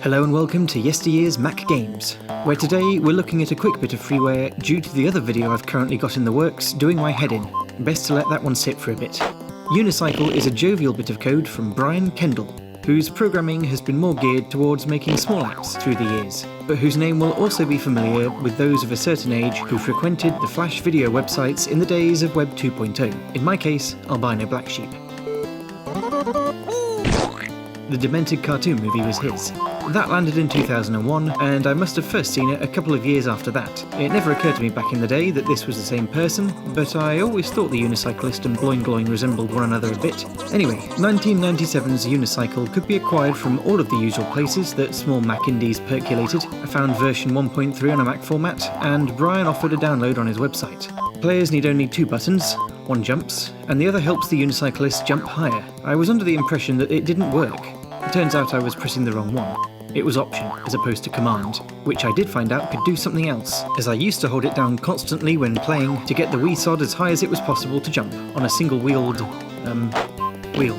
Hello and welcome to YesterYear's Mac Games, where today we're looking at a quick bit of freeware due to the other video I've currently got in the works doing my head in. Best to let that one sit for a bit. Unicycle is a jovial bit of code from Brian Kendall, whose programming has been more geared towards making small apps through the years, but whose name will also be familiar with those of a certain age who frequented the Flash video websites in the days of Web 2.0. In my case, albino black sheep. The demented cartoon movie was his. That landed in 2001, and I must have first seen it a couple of years after that. It never occurred to me back in the day that this was the same person, but I always thought the Unicyclist and Bloingloing resembled one another a bit. Anyway, 1997's Unicycle could be acquired from all of the usual places that small Mac indies percolated. I found version 1.3 on a Mac format, and Brian offered a download on his website. Players need only two buttons. One jumps, and the other helps the Unicyclist jump higher. I was under the impression that it didn't work. It turns out I was pressing the wrong one. It was Option as opposed to Command, which I did find out could do something else, as I used to hold it down constantly when playing to get the wee sod as high as it was possible to jump on a single-wheeled, wheel.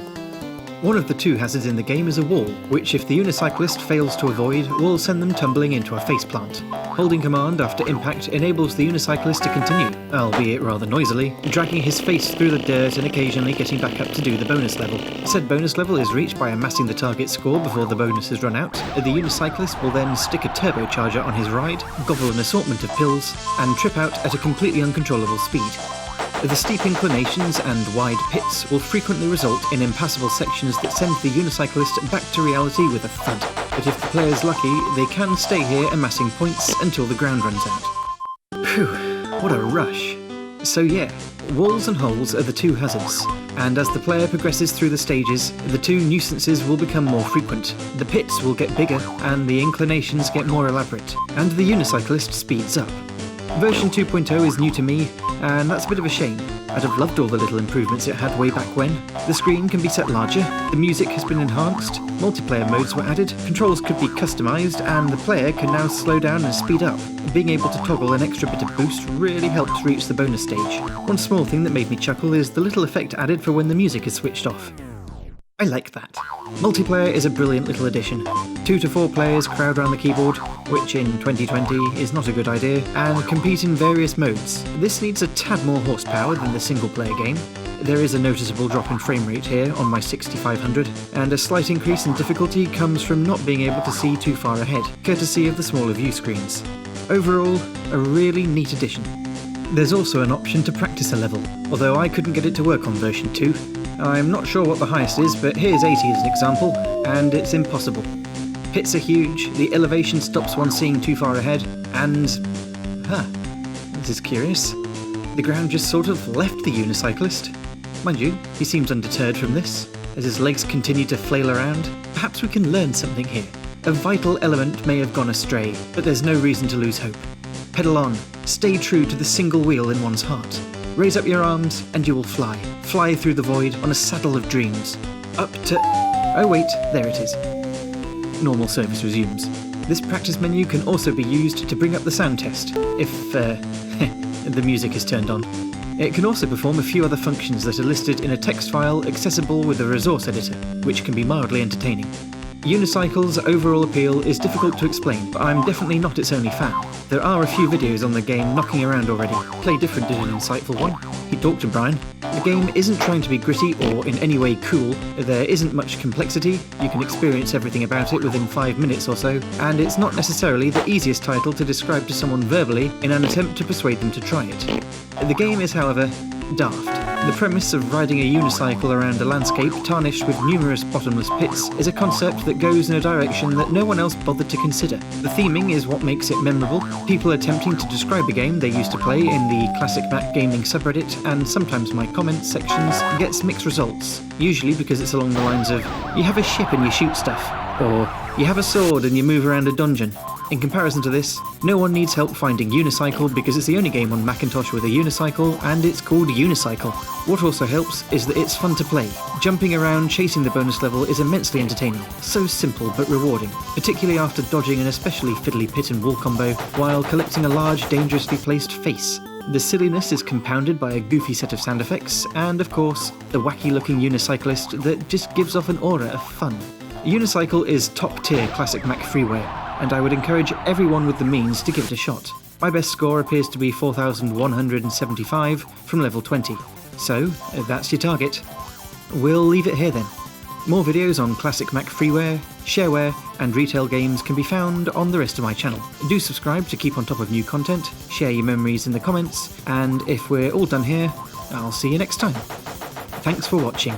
One of the two hazards in the game is a wall, which if the Unicyclist fails to avoid, will send them tumbling into a faceplant. Holding Command after impact enables the Unicyclist to continue, albeit rather noisily, dragging his face through the dirt and occasionally getting back up to do the bonus level. Said bonus level is reached by amassing the target score before the bonus has run out. The Unicyclist will then stick a turbocharger on his ride, gobble an assortment of pills, and trip out at a completely uncontrollable speed. The steep inclinations and wide pits will frequently result in impassable sections that send the Unicyclist back to reality with a thud. But if the player's lucky, they can stay here amassing points until the ground runs out. Phew, what a rush. So yeah, walls and holes are the two hazards, and as the player progresses through the stages, the two nuisances will become more frequent. The pits will get bigger, and the inclinations get more elaborate, and the Unicyclist speeds up. Version 2.0 is new to me, and that's a bit of a shame. I'd have loved all the little improvements it had way back when. The screen can be set larger, the music has been enhanced, multiplayer modes were added, controls could be customised, and the player can now slow down and speed up. Being able to toggle an extra bit of boost really helped reach the bonus stage. One small thing that made me chuckle is the little effect added for when the music is switched off. I like that. Multiplayer is a brilliant little addition. 2 to 4 players crowd around the keyboard, which in 2020 is not a good idea, and compete in various modes. This needs a tad more horsepower than the single-player game. There is a noticeable drop in frame rate here on my 6500, and a slight increase in difficulty comes from not being able to see too far ahead, courtesy of the smaller view screens. Overall, a really neat addition. There's also an option to practice a level, although I couldn't get it to work on version 2. I'm not sure what the highest is, but here's 80 as an example, and it's impossible. Pits are huge, the elevation stops one seeing too far ahead, and... this is curious. The ground just sort of left the Unicyclist. Mind you, he seems undeterred from this, as his legs continue to flail around. Perhaps we can learn something here. A vital element may have gone astray, but there's no reason to lose hope. Pedal on, stay true to the single wheel in one's heart. Raise up your arms and you will fly. Fly through the void on a saddle of dreams. Up to... oh wait, there it is. Normal service resumes. This practice menu can also be used to bring up the sound test, if, the music is turned on. It can also perform a few other functions that are listed in a text file accessible with a resource editor, which can be mildly entertaining. Unicycle's overall appeal is difficult to explain, but I'm definitely not its only fan. There are a few videos on the game knocking around already. Play Different did an insightful one. He talked to Brian. The game isn't trying to be gritty or in any way cool. There isn't much complexity, you can experience everything about it within 5 minutes or so, and it's not necessarily the easiest title to describe to someone verbally in an attempt to persuade them to try it. The game is, however, daft. The premise of riding a unicycle around a landscape tarnished with numerous bottomless pits is a concept that goes in a direction that no one else bothered to consider. The theming is what makes it memorable. People attempting to describe a game they used to play in the Classic Mac Gaming subreddit, and sometimes my comments sections, gets mixed results, usually because it's along the lines of, you have a ship and you shoot stuff, or you have a sword and you move around a dungeon. In comparison to this, no one needs help finding Unicycle because it's the only game on Macintosh with a unicycle, and it's called Unicycle. What also helps is that it's fun to play. Jumping around chasing the bonus level is immensely entertaining, so simple but rewarding, particularly after dodging an especially fiddly pit and wall combo while collecting a large dangerously placed face. The silliness is compounded by a goofy set of sound effects, and of course, the wacky looking unicyclist that just gives off an aura of fun. Unicycle is top-tier classic Mac freeware, and I would encourage everyone with the means to give it a shot. My best score appears to be 4,175 from level 20, so that's your target. We'll leave it here then. More videos on classic Mac freeware, shareware and retail games can be found on the rest of my channel. Do subscribe to keep on top of new content, share your memories in the comments, and if we're all done here, I'll see you next time. Thanks for watching.